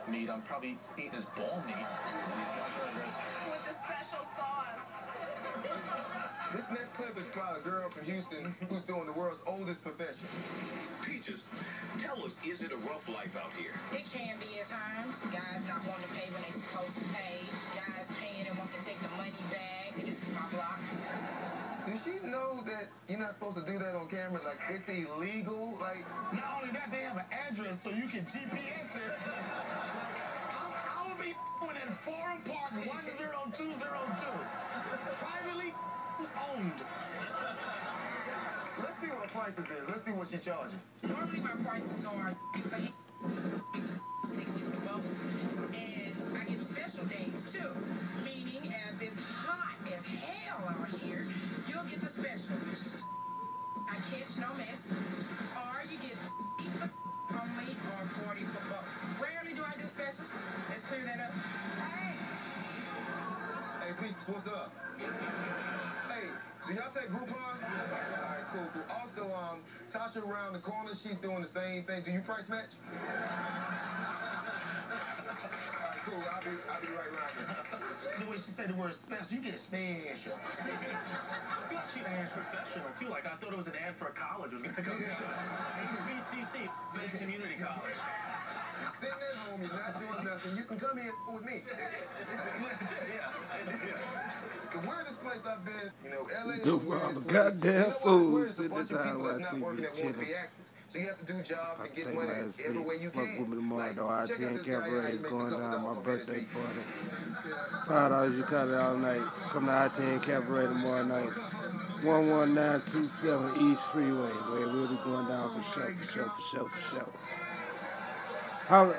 meat. I'm probably eating his ball meat. With the special sauce. This next clip is about a girl from Houston who's doing the world's oldest profession. Peaches, tell us, is it a rough life out here? It can be at times. Guys not wanting to pay when they're supposed to pay. Guys paying and want to take the money back. This is my block. Does she know that you're not supposed to do that on camera? Like, it's illegal? Like, not only that, they have an address so you can GPS it. I will be in Forum Park 10202. Privately owned. let's see what the prices is. Let's see what she's charging. Normally my prices are $60 for both. And I get special days too. Meaning if it's hot as hell out here, you'll get the special, which is I catch no mess. Or you get for only or 40 for both. Rarely do I do specials. Let's clear that up. Hey, Peaches, what's up? Hey, do y'all take Groupon? All right, cool. Also, Tasha around the corner, she's doing the same thing. Do you price match? All right, cool. I'll be right around there. The way she said the word special, you get special. I feel like she sounds professional, too. Like, I thought it was an ad for a college. It was going to come HBCC, Big Community College. Sitting at home, you're not doing nothing. You can come here with me. The weirdest place I've been, LA is do all the goddamn food. Sit bunch of down people that's while not working that want to TV be actors. So you have to do jobs and get take money my every way you Fuck can. with me tomorrow, though. Check out RTN this guy here, Cabaret he is makes a going couple down. My dollars on birthday NSB. party. $5 you cut it all night. Come to RTN Cabaret tomorrow night. 11927 East Freeway, where we'll be going down for sure. Holla.